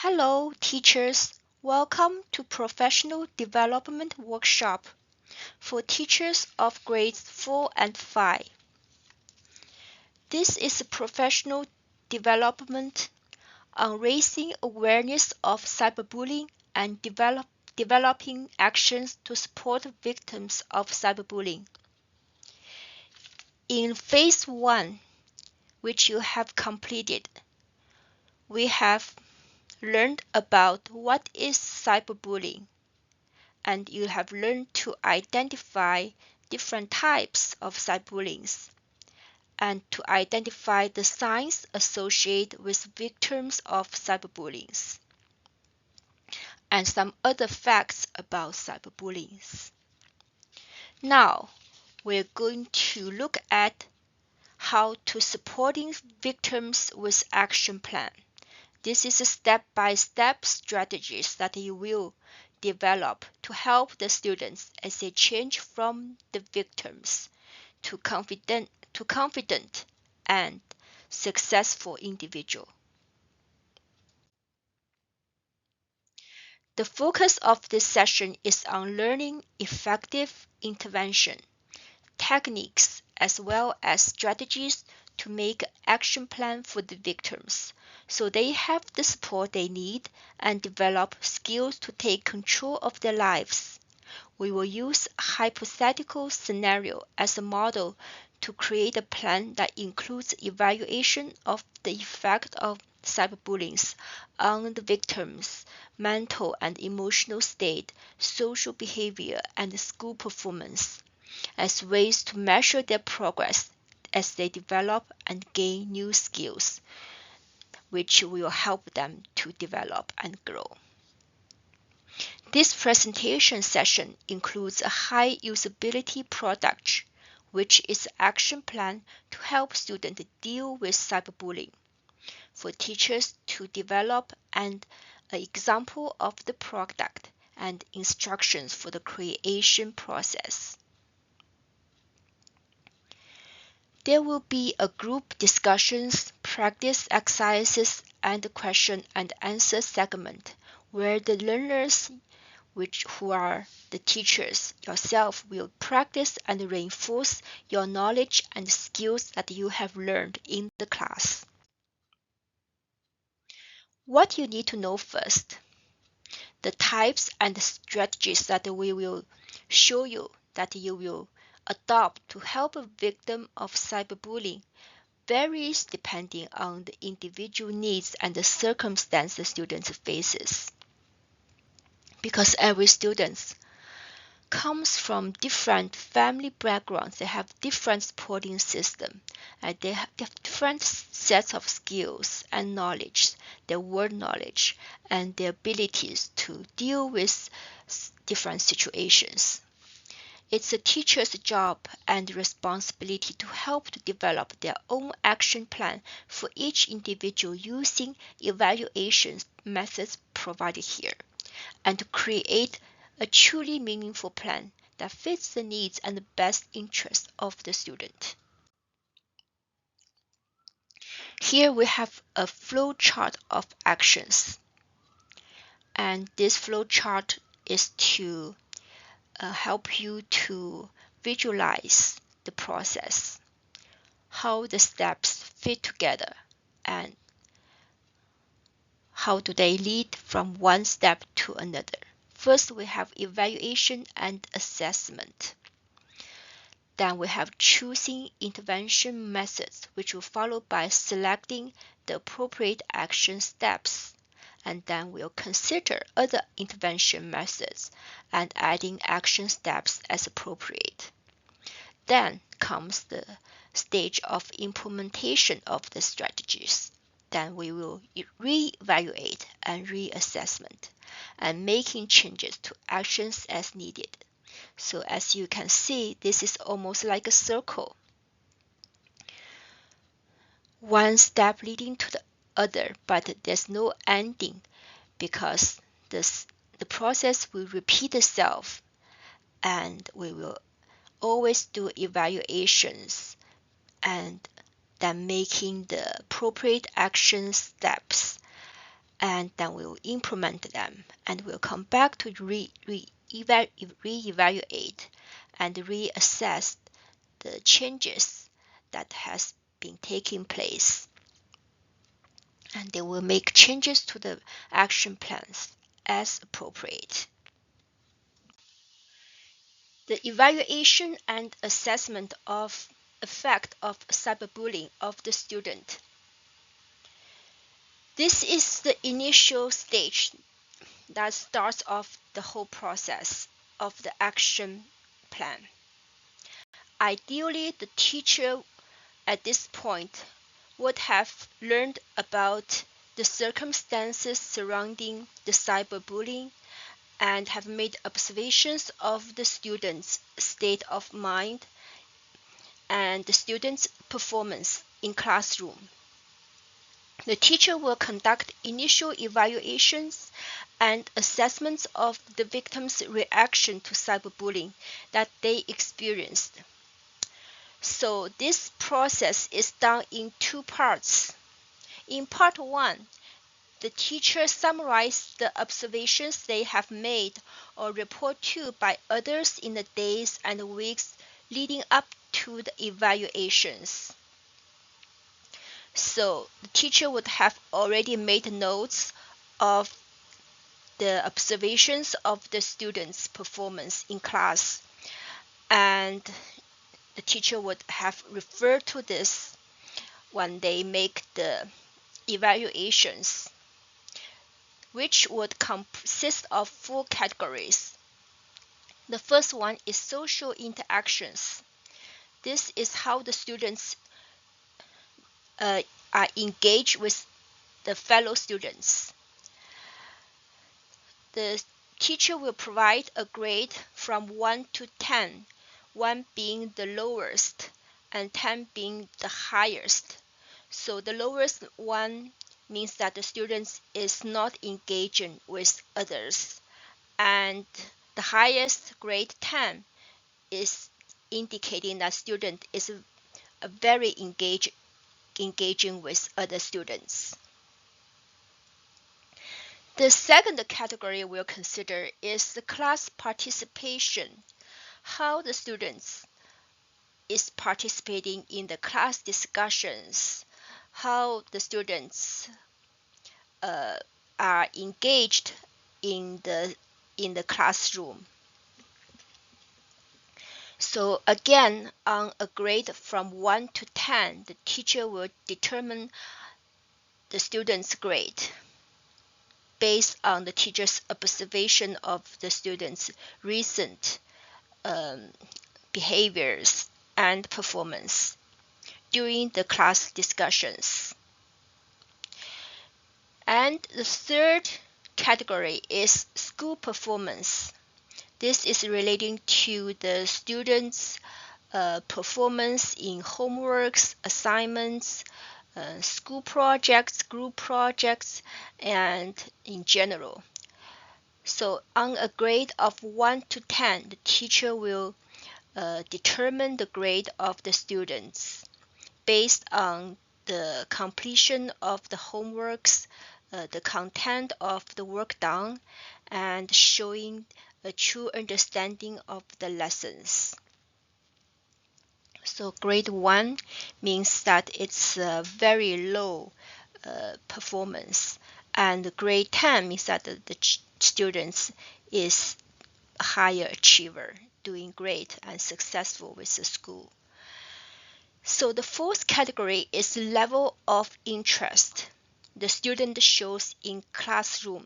Hello, teachers. Welcome to Professional Development Workshop for teachers of grades 4 and 5. This is a professional development on raising awareness of cyberbullying and developing actions to support victims of cyberbullying. In Phase 1, which you have completed, we have learned about what is cyberbullying, and you have learned to identify different types of cyberbullying and to identify the signs associated with victims of cyberbullying and some other facts about cyberbullying. Now, we're going to look at how to supporting victims with action plan. This is a step-by-step strategies that you will develop to help the students as they change from the victims to confident and successful individual. The focus of this session is on learning effective intervention techniques as well as strategies to make an action plan for the victims so they have the support they need and develop skills to take control of their lives. We will use a hypothetical scenario as a model to create a plan that includes evaluation of the effect of cyberbullying on the victims' mental and emotional state, social behavior, and school performance as ways to measure their progress as they develop and gain new skills, which will help them to develop and grow. This presentation session includes a high usability product, which is an action plan to help students deal with cyberbullying, for teachers to develop an example of the product and instructions for the creation process. There will be a group discussions, practice exercises, and question and answer segment where the learners, who are the teachers yourself, will practice and reinforce your knowledge and skills that you have learned in the class. What you need to know first, the types and strategies that we will show you that you will adopt to help a victim of cyberbullying varies depending on the individual needs and the circumstance the student faces. Because every student comes from different family backgrounds, they have different supporting system, and they have different sets of skills and knowledge, their word knowledge, and their abilities to deal with different situations. It's a teacher's job and responsibility to help to develop their own action plan for each individual using evaluation methods provided here, and to create a truly meaningful plan that fits the needs and the best interests of the student. Here we have a flow chart of actions, and this flow chart is to help you to visualize the process, how the steps fit together, and how do they lead from one step to another. First, we have evaluation and assessment. Then we have choosing intervention methods, which will follow by selecting the appropriate action steps. And then we'll consider other intervention methods and adding action steps as appropriate. Then comes the stage of implementation of the strategies. Then we will re-evaluate and reassessment and making changes to actions as needed. So as you can see, this is almost like a circle. One step leading to the other, but there's no ending because the process will repeat itself, and we will always do evaluations and then making the appropriate action steps and then we'll implement them, and we'll come back to re-evaluate and reassess the changes that has been taking place. And they will make changes to the action plans as appropriate. The evaluation and assessment of effect of cyberbullying of the student. This is the initial stage that starts off the whole process of the action plan. Ideally, the teacher at this point would have learned about the circumstances surrounding the cyberbullying and have made observations of the student's state of mind and the student's performance in classroom. The teacher will conduct initial evaluations and assessments of the victim's reaction to cyberbullying that they experienced. So this process is done in two parts. In part one, the teacher summarizes the observations they have made or report to by others in the days and weeks leading up to the evaluations. So the teacher would have already made notes of the observations of the students' performance in class, and the teacher would have referred to this when they make the evaluations, which would consist of 4 categories. The first one is social interactions. This is how the students are engaged with the fellow students. The teacher will provide a grade from 1 to 10, 1 being the lowest and 10 being the highest. So the lowest one means that the student is not engaging with others, and the highest grade 10 is indicating that student is very engaging with other students. The second category we'll consider is the class participation, how the students is participating in the class discussions, how the students are engaged in the classroom. So again, on a grade from 1 to 10, the teacher will determine the student's grade based on the teacher's observation of the student's recent behaviors and performance during the class discussions. And the third category is school performance. This is relating to the students' performance in homeworks, assignments, school projects, group projects, and in general. So on a grade of 1 to 10, the teacher will determine the grade of the students based on the completion of the homeworks, the content of the work done, and showing a true understanding of the lessons. So grade 1 means that it's a very low performance, and grade 10 means that the students is a higher achiever, doing great and successful with the school. So the fourth category is level of interest the student shows in classroom.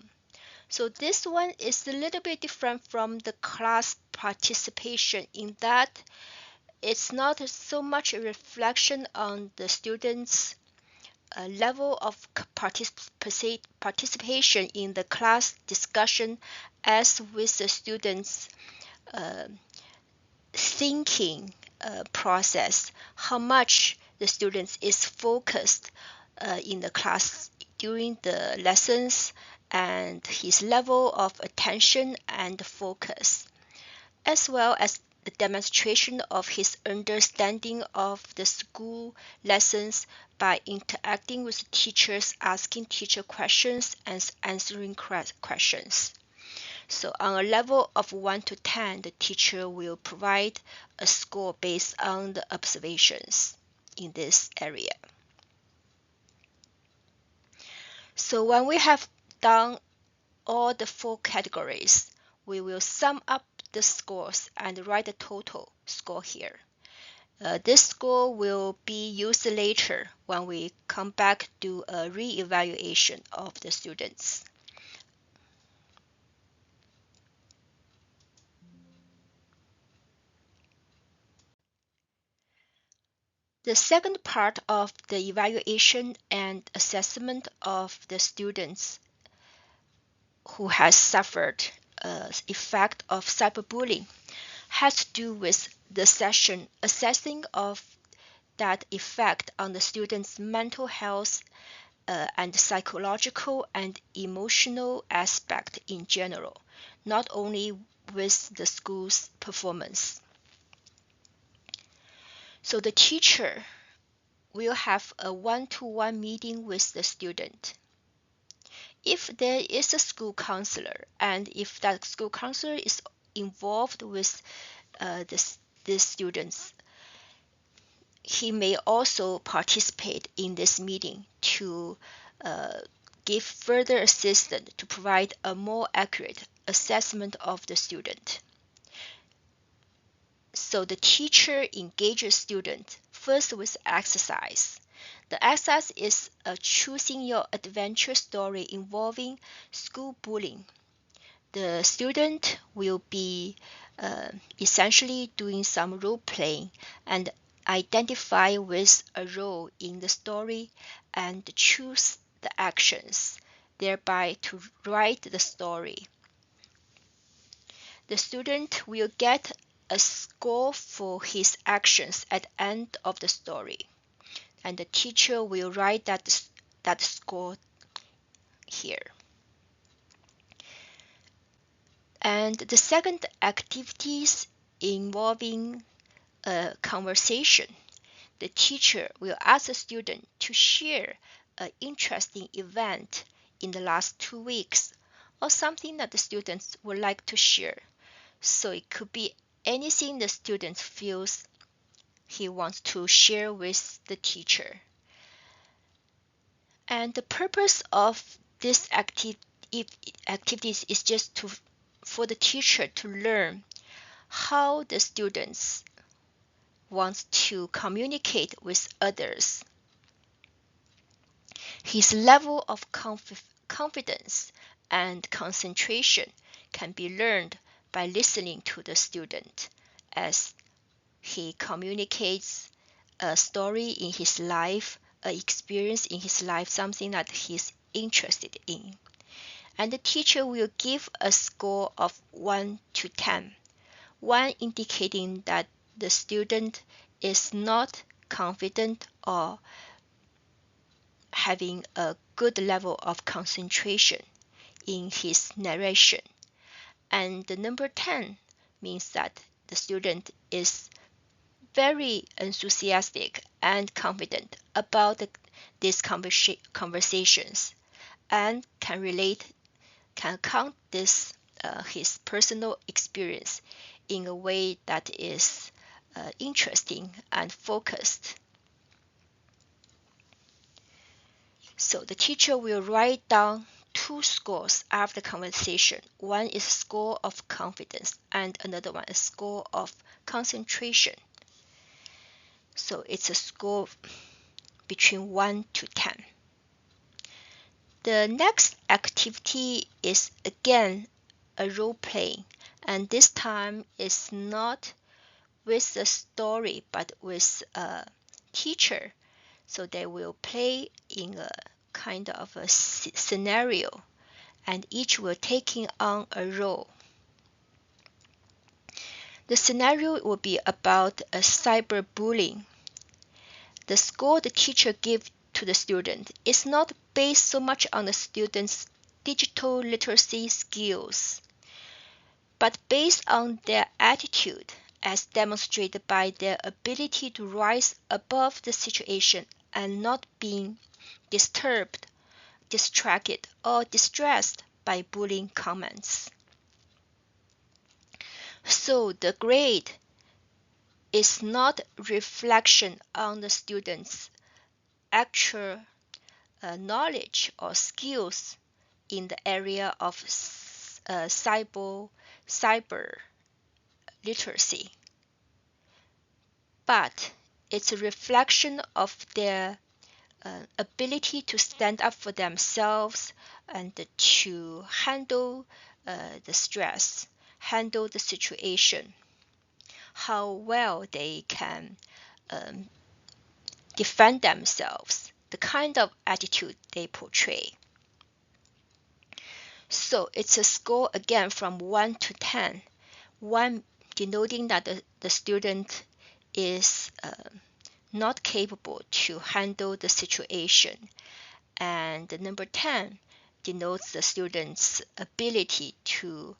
So this one is a little bit different from the class participation in that it's not so much a reflection on the students' level of participation in the class discussion as with the students' thinking process, how much the students is focused in the class during the lessons and his level of attention and focus, as well as the demonstration of his understanding of the school lessons by interacting with teachers, asking teacher questions, and answering questions. So on a level of 1 to 10, the teacher will provide a score based on the observations in this area. So when we have done all the 4 categories, we will sum up the scores and write the total score here. This score will be used later when we come back to a re-evaluation of the students. The second part of the evaluation and assessment of the students who has suffered effect of cyberbullying has to do with the session assessing of that effect on the student's mental health and psychological and emotional aspect in general, not only with the school's performance. So the teacher will have a one-to-one meeting with the student. If there is a school counselor, and if that school counselor is involved with the students, he may also participate in this meeting to give further assistance to provide a more accurate assessment of the student. So the teacher engages students first with exercise. The exercise is choosing your adventure story involving school bullying. The student will be essentially doing some role playing and identify with a role in the story and choose the actions, thereby to write the story. The student will get a score for his actions at the end of the story, and the teacher will write that score here. And the second activities involving a conversation. The teacher will ask the student to share an interesting event in the last 2 weeks or something that the students would like to share. So it could be anything the student feels he wants to share with the teacher. And the purpose of this activities is just for the teacher to learn how the students wants to communicate with others. His level of confidence and concentration can be learned by listening to the student as he communicates a story in his life, an experience in his life, something that he's interested in. And the teacher will give a score of 1 to 10, 1 indicating that the student is not confident or having a good level of concentration in his narration. And the number 10 means that the student is very enthusiastic and confident about these conversations and can count this his personal experience in a way that is interesting and focused. So the teacher will write down 2 scores after conversation. One is score of confidence and another one is score of concentration. So it's a score between 1 to 10. The next activity is again a role playing, and this time it's not with a story but with a teacher. So they will play in a kind of a scenario, and each will taking on a role. The scenario will be about a cyberbullying. The score the teacher gives to the student is not based so much on the student's digital literacy skills, but based on their attitude as demonstrated by their ability to rise above the situation and not being disturbed, distracted, or distressed by bullying comments. So the grade is not reflection on the student's actual knowledge or skills in the area of cyber literacy, but it's a reflection of their ability to stand up for themselves and to handle the stress, handle the situation, how well they can defend themselves, the kind of attitude they portray. So it's a score again from 1 to 10, 1 denoting that the student is not capable to handle the situation, and the number 10 denotes the student's ability to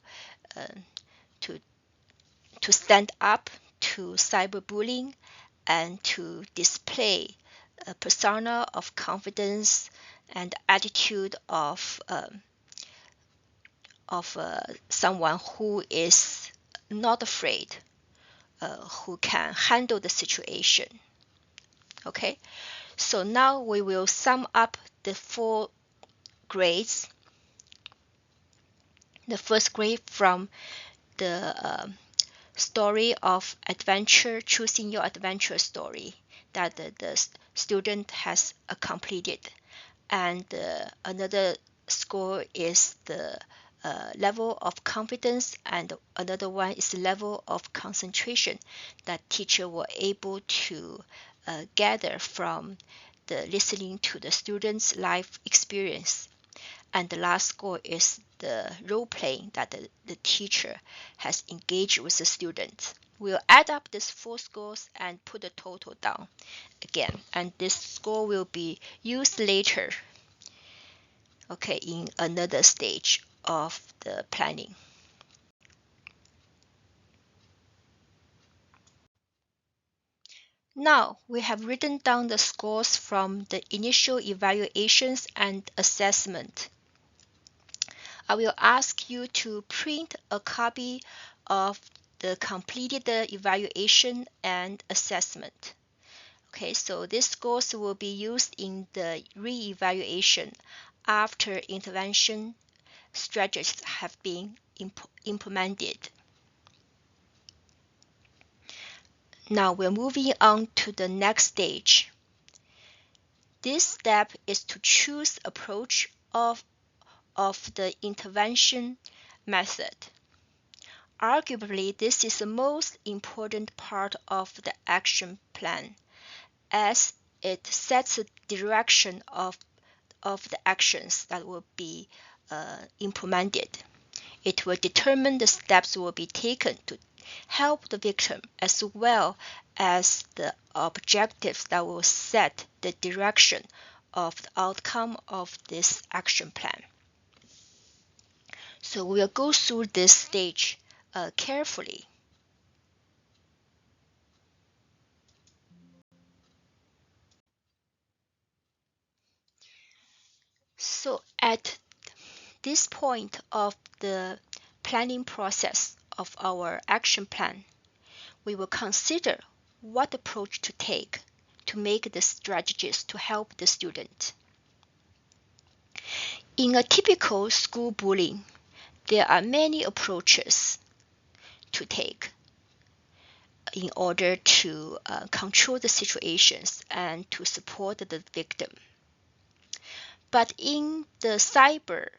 stand up to cyberbullying and to display a persona of confidence and attitude of someone who is not afraid, who can handle the situation. Okay, so now we will sum up the 4 grades. The first grade from the story of adventure, choosing your adventure story that the student has completed, and another score is the level of confidence, and another one is the level of concentration that teacher were able to gather from the listening to the student's life experience. And the last score is the role playing that the teacher has engaged with the student. We'll add up these 4 scores and put the total down again, and this score will be used later, okay, in another stage of the planning. Now we have written down the scores from the initial evaluations and assessment. I will ask you to print a copy of the completed evaluation and assessment. Okay, so these scores will be used in the re-evaluation after intervention strategies have been implemented. Now we're moving on to the next stage. This step is to choose approach of the intervention method. Arguably, this is the most important part of the action plan, as it sets the direction of the actions that will be implemented. It will determine the steps will be taken to help the victim, as well as the objectives that will set the direction of the outcome of this action plan. So we'll go through this stage carefully. So at this point of the planning process of our action plan, we will consider what approach to take to make the strategies to help the student. In a typical school bullying, there are many approaches to take in order to control the situations and to support the victim. But in the cyber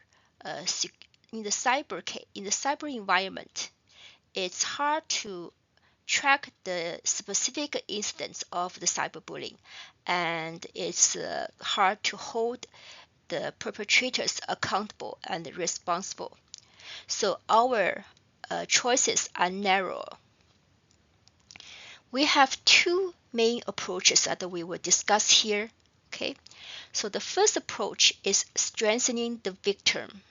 environment, it's hard to track the specific instance of the cyberbullying, and it's hard to hold the perpetrators accountable and responsible. So our choices are narrow. We have 2 main approaches that we will discuss here. Okay, so the first approach is strengthening the victim.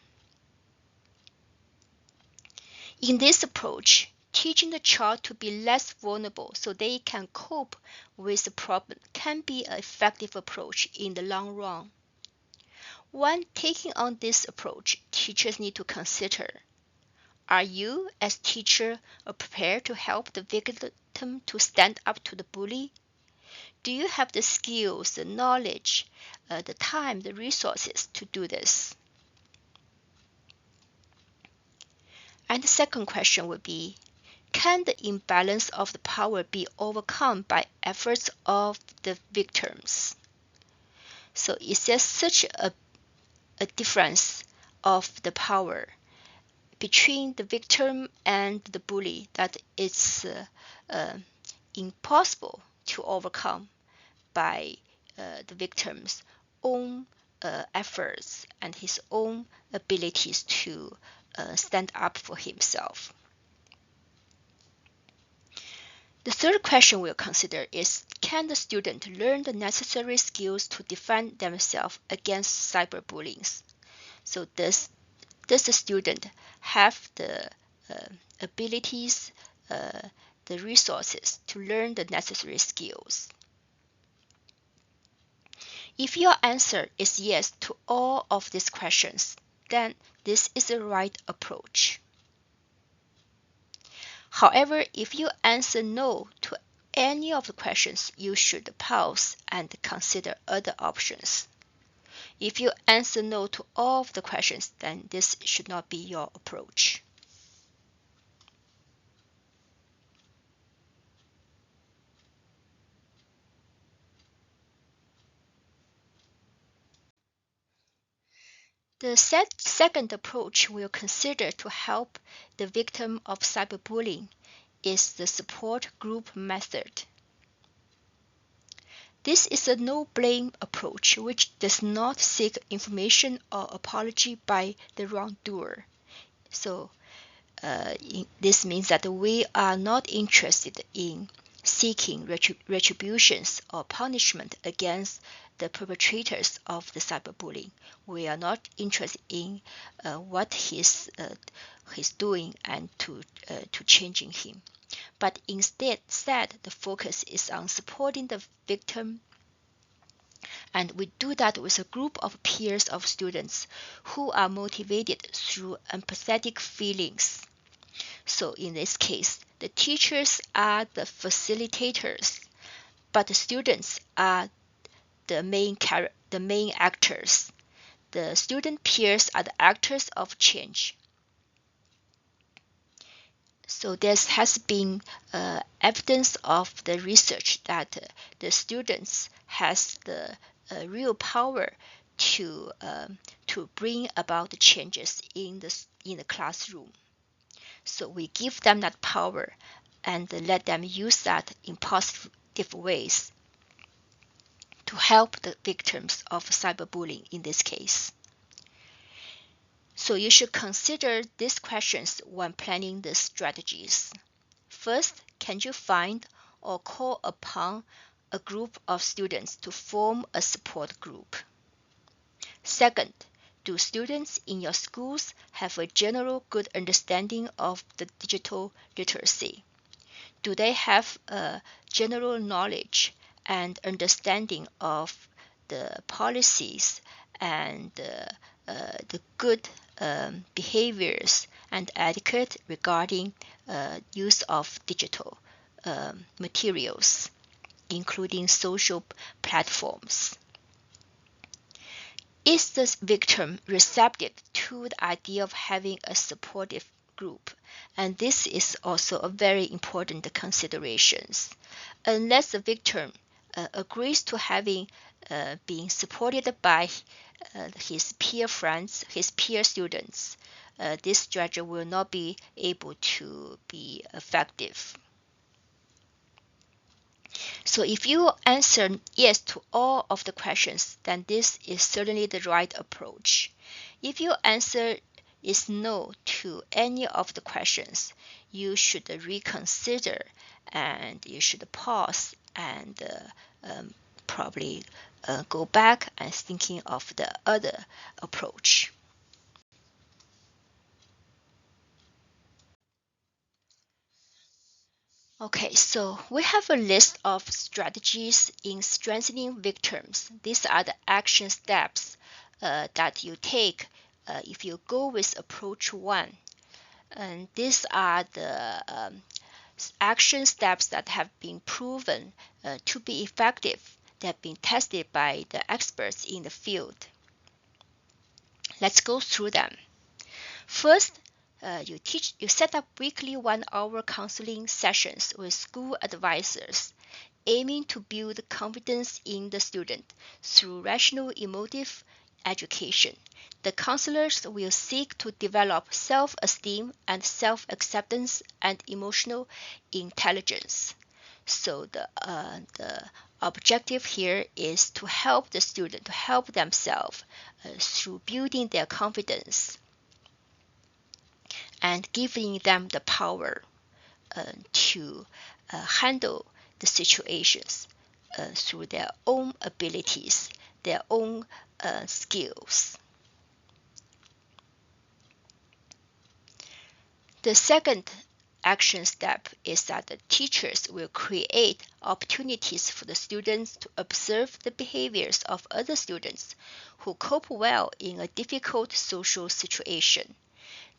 In this approach, teaching the child to be less vulnerable so they can cope with the problem can be an effective approach in the long run. When taking on this approach, teachers need to consider: are you, as teacher, prepared to help the victim to stand up to the bully? Do you have the skills, the knowledge, the time, the resources to do this? And the second question would be, can the imbalance of the power be overcome by efforts of the victims? So is there such a difference of the power between the victim and the bully that it's impossible to overcome by the victim's own efforts and his own abilities to stand up for himself? The third question we'll consider is, can the student learn the necessary skills to defend themselves against cyberbullying? So does the student have the abilities, the resources to learn the necessary skills? If your answer is yes to all of these questions, then this is the right approach. However, if you answer no to any of the questions, you should pause and consider other options. If you answer no to all of the questions, then this should not be your approach. The second approach we'll consider to help the victim of cyberbullying is the support group method. This is a no-blame approach which does not seek information or apology by the wrongdoer. So this means that we are not interested in seeking retributions or punishment against the perpetrators of the cyberbullying. We are not interested in what he's doing and to changing him. But instead, the focus is on supporting the victim, and we do that with a group of peers of students who are motivated through empathetic feelings. So in this case, the teachers are the facilitators, but the students are the main actors. The student peers are the actors of change. So there has been evidence of the research that the students has the real power to bring about the changes in the classroom. So we give them that power and let them use that in positive ways to help the victims of cyberbullying in this case. So you should consider these questions when planning the strategies. First, can you find or call upon a group of students to form a support group? Second, do students in your schools have a general good understanding of the digital literacy? Do they have a general knowledge and understanding of the policies and the good behaviors and etiquette regarding use of digital materials, including social platforms? Is the victim receptive to the idea of having a supportive group? And this is also a very important consideration. Unless the victim agrees to having being supported by his peer friends, his peer students, this strategy will not be able to be effective. So if you answer yes to all of the questions, then this is certainly the right approach. If your answer is no to any of the questions, you should reconsider and you should pause and probably go back and thinking of the other approach. Okay, so we have a list of strategies in strengthening victims. These are the action steps that you take if you go with approach 1. And these are the action steps that have been proven to be effective. They have been tested by the experts in the field. Let's go through them. First, you set up weekly 1-hour counseling sessions with school advisors, aiming to build confidence in the student through rational emotive education. The counselors will seek to develop self-esteem and self-acceptance and emotional intelligence. So the objective here is to help the student to help themselves through building their confidence and giving them the power to handle the situations through their own abilities, their own skills. The second action step is that the teachers will create opportunities for the students to observe the behaviors of other students who cope well in a difficult social situation.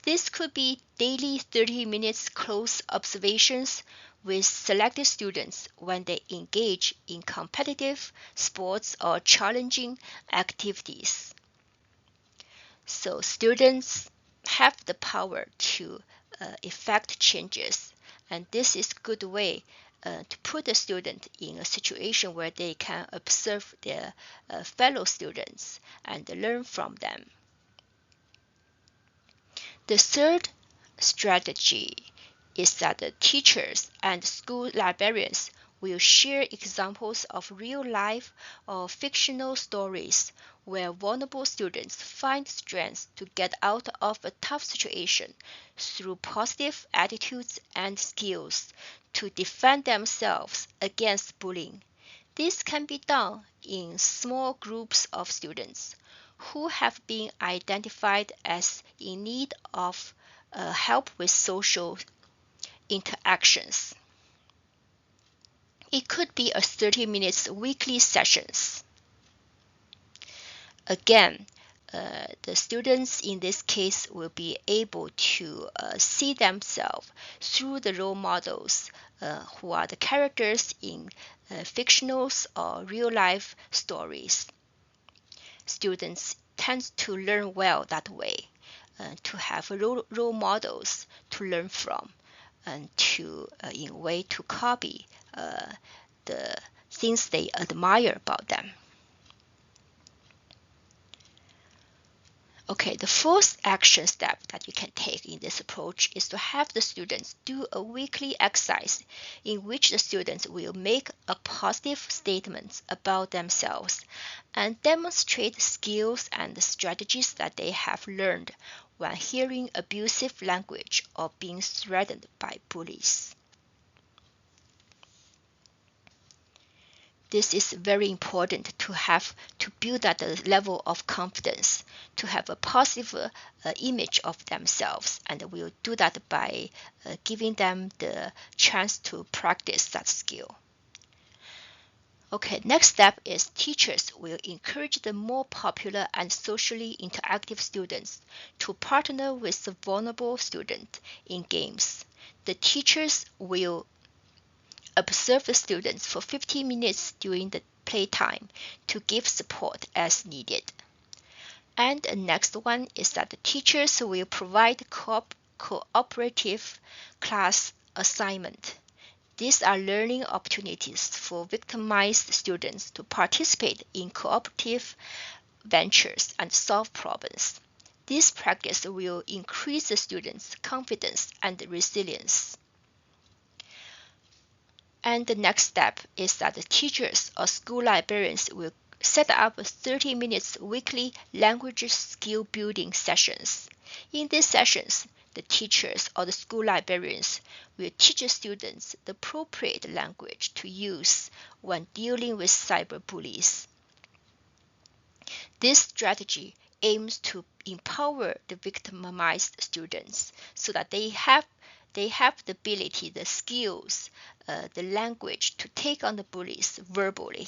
This could be daily 30 minutes close observations with selected students when they engage in competitive sports or challenging activities. So students have the power to effect changes, and this is a good way to put a student in a situation where they can observe their fellow students and learn from them. The third strategy is that the teachers and school librarians will share examples of real-life or fictional stories where vulnerable students find strength to get out of a tough situation through positive attitudes and skills to defend themselves against bullying. This can be done in small groups of students who have been identified as in need of help with social interactions. It could be a 30 minutes weekly sessions. Again, the students in this case will be able to see themselves through the role models who are the characters in fictional or real life stories. Students tend to learn well that way, to have role models to learn from and to in a way to copy the things they admire about them. Okay, the fourth action step that you can take in this approach is to have the students do a weekly exercise in which the students will make a positive statement about themselves and demonstrate skills and strategies that they have learned when hearing abusive language or being threatened by bullies. This is very important to have to build that level of confidence, to have a positive image of themselves, and we'll do that by giving them the chance to practice that skill. Okay, next step is teachers will encourage the more popular and socially interactive students to partner with the vulnerable student in games. The teachers will observe the students for 15 minutes during the playtime to give support as needed. And the next one is that the teachers will provide cooperative class assignment. These are learning opportunities for victimized students to participate in cooperative ventures and solve problems. This practice will increase the students' confidence and resilience. And the next step is that the teachers or school librarians will set up 30 minutes weekly language skill building sessions. In these sessions, the teachers or the school librarians will teach students the appropriate language to use when dealing with cyberbullies. This strategy aims to empower the victimized students so that they have they have the ability, the skills, the language to take on the bullies verbally.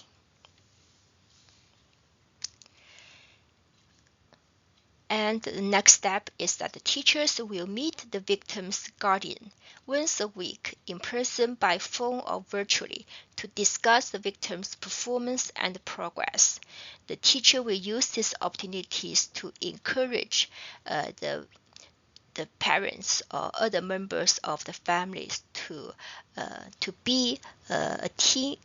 And the next step is that the teachers will meet the victim's guardian once a week in person, by phone, or virtually to discuss the victim's performance and progress. The teacher will use these opportunities to encourage the parents or other members of the families to be a team,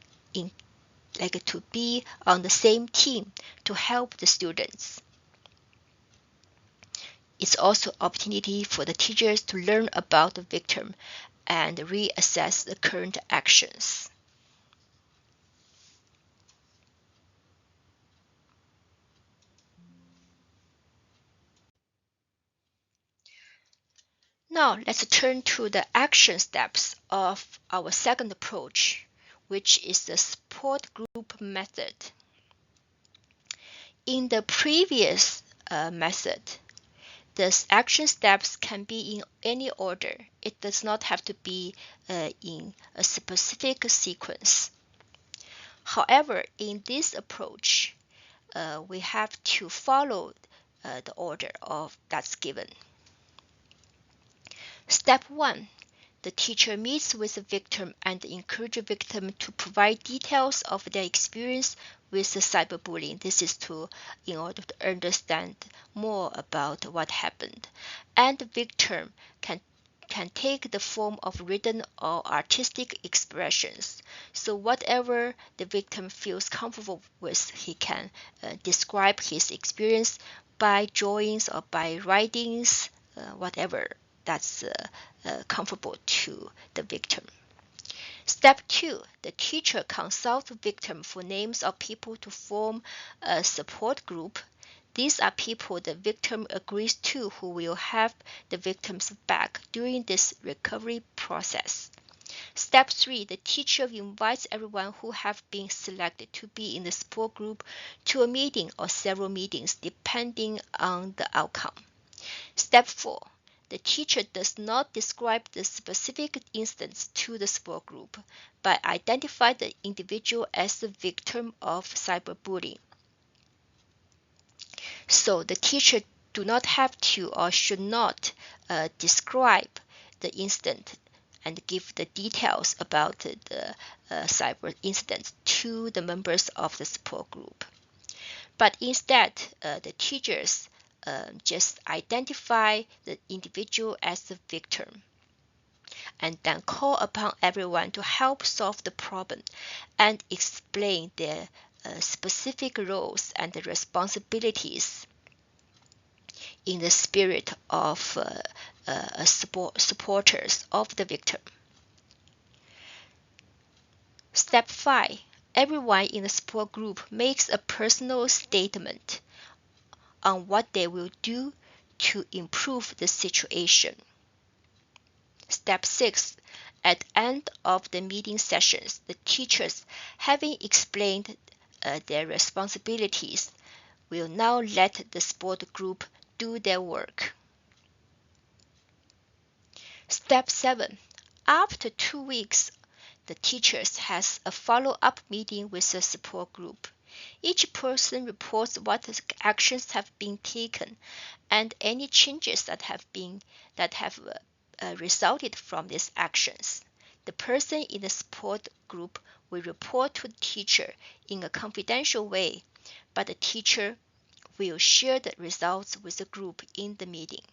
to be on the same team to help the students. It's also opportunity for the teachers to learn about the victim and reassess the current actions. Now let's turn to the action steps of our second approach, which is the support group method. In the previous method, the action steps can be in any order. It does not have to be in a specific sequence. However, in this approach, we have to follow the order that's given. Step 1. The teacher meets with the victim and encourages the victim to provide details of their experience with the cyberbullying. This is in order to understand more about what happened. And the victim can take the form of written or artistic expressions. So whatever the victim feels comfortable with, he can describe his experience by drawings or by writings, whatever that's comfortable to the victim. Step 2. The teacher consults the victim for names of people to form a support group. These are people the victim agrees to who will have the victim's back during this recovery process. Step 3. The teacher invites everyone who have been selected to be in the support group to a meeting or several meetings depending on the outcome. Step 4. The teacher does not describe the specific instance to the support group, but identify the individual as the victim of cyberbullying. So the teacher do not have to or should not describe the incident and give the details about the cyber incident to the members of the support group. But instead, the teachers just identify the individual as the victim and then call upon everyone to help solve the problem and explain their specific roles and responsibilities in the spirit of supporters of the victim. Step 5. Everyone in the support group makes a personal statement on what they will do to improve the situation. Step 6. At the end of the meeting sessions, the teachers, having explained their responsibilities, will now let the support group do their work. Step 7. After 2 weeks, the teachers has a follow-up meeting with the support group. Each person reports what actions have been taken and any changes that have resulted from these actions. The person in the support group will report to the teacher in a confidential way, but the teacher will share the results with the group in the meeting.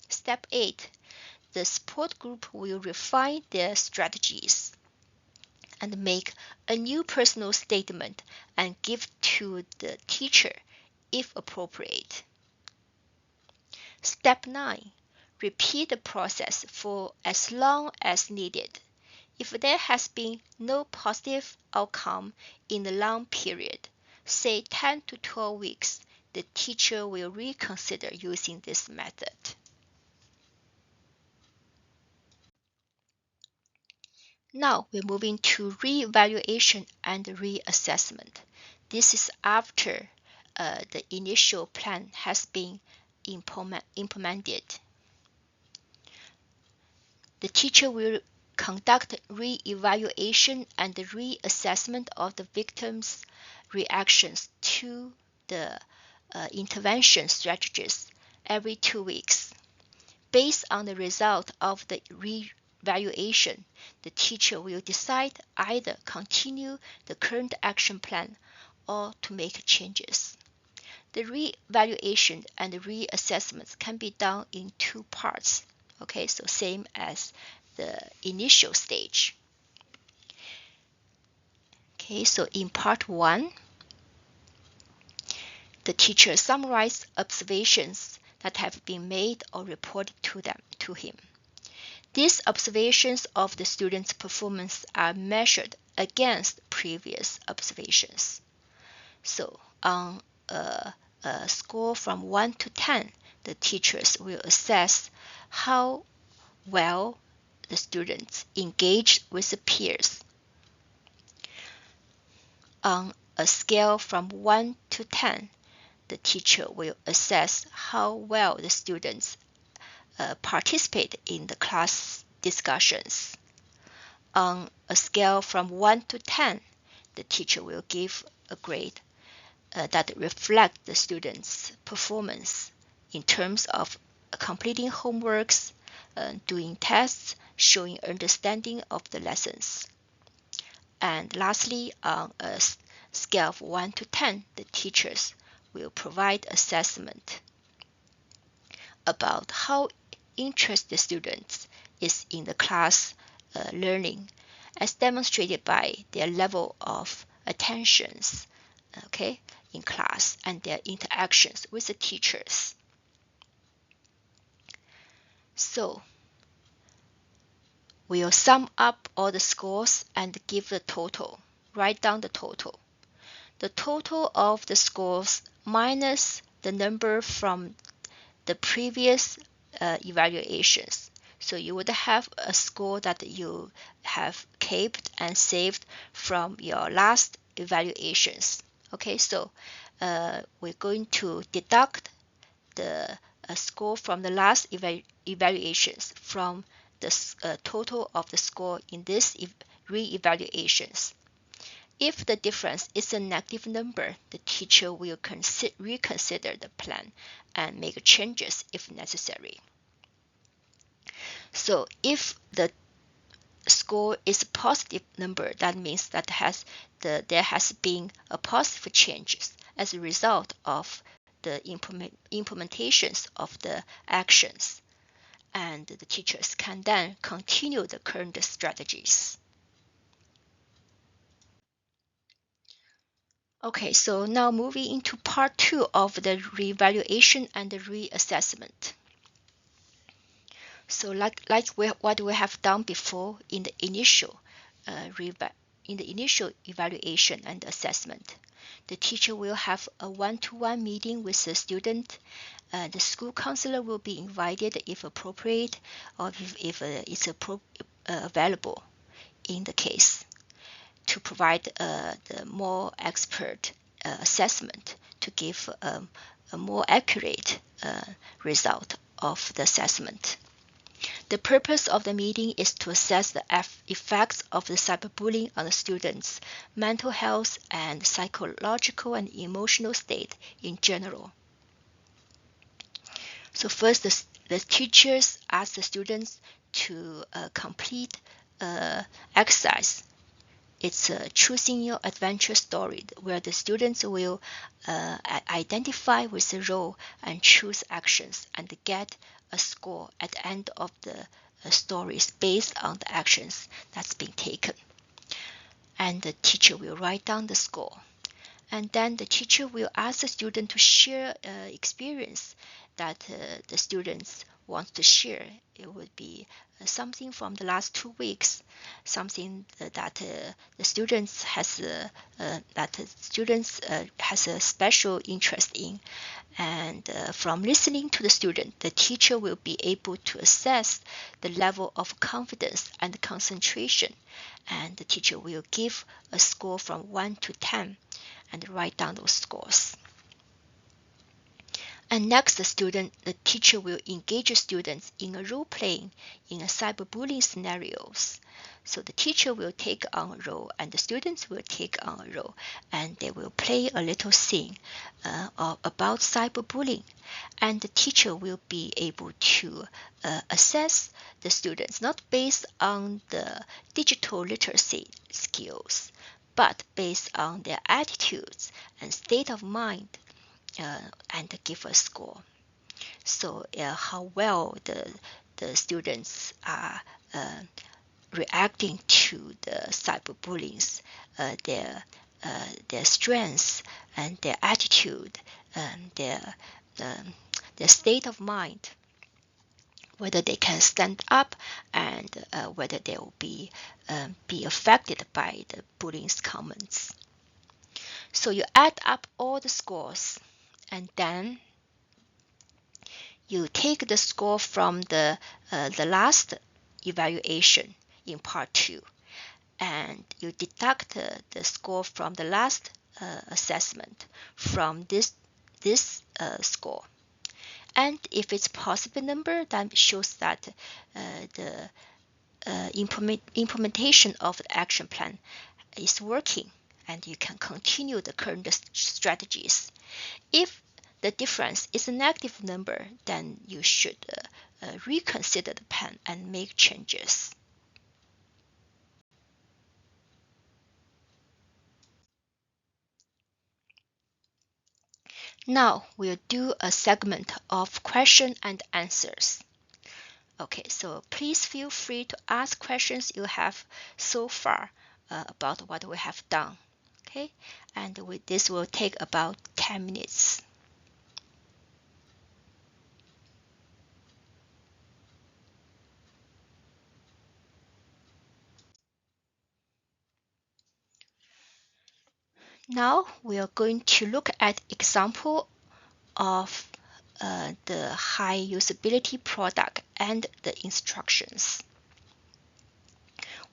Step 8. The support group will refine their strategies and make a new personal statement and give to the teacher if appropriate. Step 9. Repeat the process for as long as needed. If there has been no positive outcome in the long period, say 10 to 12 weeks, the teacher will reconsider using this method. Now we're moving to re-evaluation and reassessment. This is after the initial plan has been implemented. The teacher will conduct re-evaluation and reassessment of the victim's reactions to the intervention strategies every 2 weeks. Based on the result of the re-evaluation, the teacher will decide either continue the current action plan or to make changes. The re-evaluation and the reassessments can be done in 2 parts. Okay, so same as the initial stage. Okay, so in part 1, the teacher summarized observations that have been made or reported to him. These observations of the student's performance are measured against previous observations. So on a score from 1 to 10, the teachers will assess how well the students engage with the peers. On a scale from 1 to 10, the teacher will assess how well the students participate in the class discussions. On a scale from 1 to 10, the teacher will give a grade that reflects the students' performance in terms of completing homeworks, doing tests, showing understanding of the lessons. And lastly, on a scale of 1 to 10, the teachers will provide assessment about how interested the students is in the class learning, as demonstrated by their level of attentions, okay, in class and their interactions with the teachers. So we'll sum up all the scores and give the total. Write down the total. The total of the scores minus the number from the previous evaluations. So you would have a score that you have kept and saved from your last evaluations. Okay, so we're going to deduct the score from the last evaluations from the total of the score in this re-evaluations. If the difference is a negative number, the teacher will reconsider the plan and make changes if necessary. So if the score is a positive number, that means that there has been a positive changes as a result of the implementations of the actions, and the teachers can then continue the current strategies. Okay, so now moving into part 2 of the reevaluation and the reassessment. So what we have done before in the initial evaluation and assessment, the teacher will have a one-to-one meeting with the student. The school counselor will be invited if appropriate, or if it's available in the case, to provide the more expert assessment to give a more accurate result of the assessment. The purpose of the meeting is to assess the effects of the cyberbullying on the students' mental health and psychological and emotional state in general. So first, the teachers ask the students to complete exercise. It's choosing your adventure story, where the students will identify with the role and choose actions and get a score at the end of the stories based on the actions that's been taken. And the teacher will write down the score. And then the teacher will ask the student to share experience that the students want to share. It would be something from the last 2 weeks, something that the students has a special interest in. And from listening to the student, the teacher will be able to assess the level of confidence and concentration. And the teacher will give a score from 1 to 10 and write down those scores. And next, the teacher will engage students in a role playing in a cyberbullying scenarios. So the teacher will take on a role, and the students will take on a role, and they will play a little scene about cyberbullying. And the teacher will be able to assess the students not based on the digital literacy skills, but based on their attitudes and state of mind, and give a score. So how well the students are reacting to the cyberbullying, their strengths and their attitude and um, their state of mind, whether they can stand up, and whether they will be affected by the bullying's comments. So you add up all the scores, and then you take the score from the last evaluation in part 2, and you deduct the score from the last assessment from this score. And if it's positive number, that shows that the implementation of the action plan is working, and you can continue the current strategies. If the difference is a negative number, then you should reconsider the plan and make changes. Now we'll do a segment of question and answers. Okay, so please feel free to ask questions you have so far about what we have done. Okay, and this will take about 10 minutes. Now we are going to look at example of the high usability product and the instructions.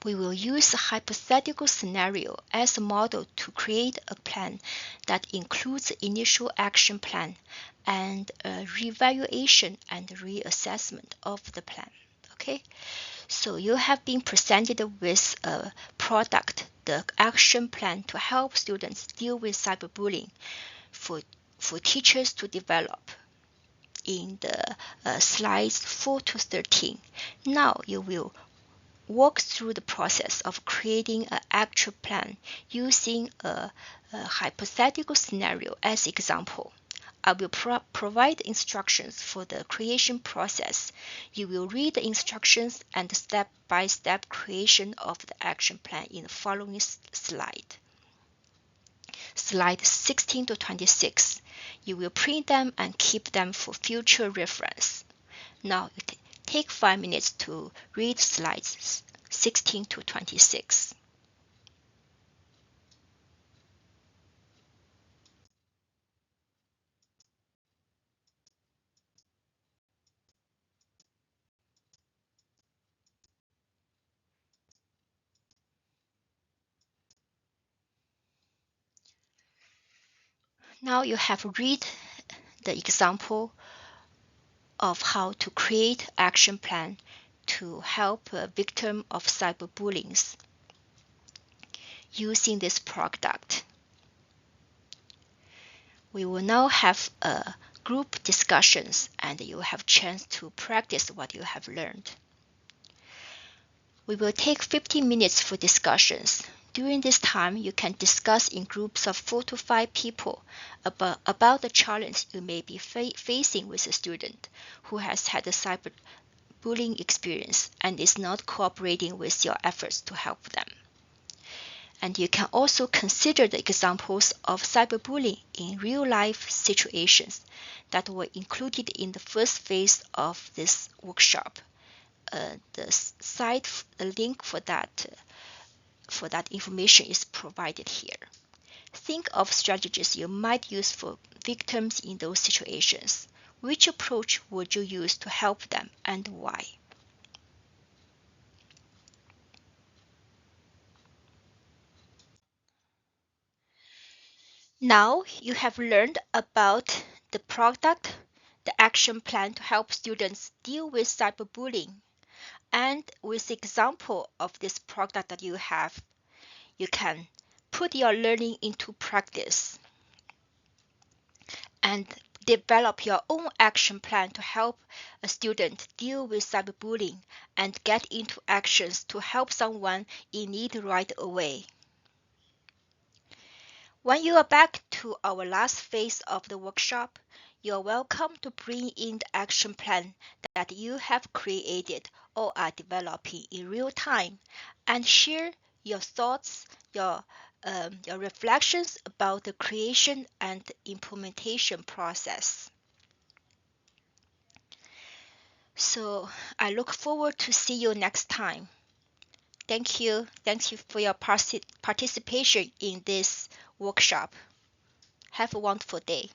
We will use a hypothetical scenario as a model to create a plan that includes initial action plan and a reevaluation and reassessment of the plan. Okay, so you have been presented with a product, the action plan to help students deal with cyberbullying for teachers to develop in the slides 4 to 13. Now you will walk through the process of creating an actual plan using a hypothetical scenario as example. I will provide instructions for the creation process. You will read the instructions and step-by-step creation of the action plan in the following slide. Slide 16 to 26. You will print them and keep them for future reference. Now you take 5 minutes to read slides 16 to 26. Now you have read the example of how to create action plan to help a victim of cyberbullying using this product. We will now have group discussions, and you have chance to practice what you have learned. We will take 15 minutes for discussions. During this time, you can discuss in groups of 4 to 5 people about the challenge you may be facing with a student who has had a cyberbullying experience and is not cooperating with your efforts to help them. And you can also consider the examples of cyberbullying in real-life situations that were included in the first phase of this workshop. The link for that information is provided here. Think of strategies you might use for victims in those situations. Which approach would you use to help them, and why? Now you have learned about the product, the action plan to help students deal with cyberbullying. And with the example of this product that you have, you can put your learning into practice and develop your own action plan to help a student deal with cyberbullying and get into actions to help someone in need right away. When you are back to our last phase of the workshop, you are welcome to bring in the action plan that you have created or are developing in real time and share your thoughts, your reflections about the creation and implementation process. So I look forward to see you next time. Thank you. Thank you for your participation in this workshop. Have a wonderful day.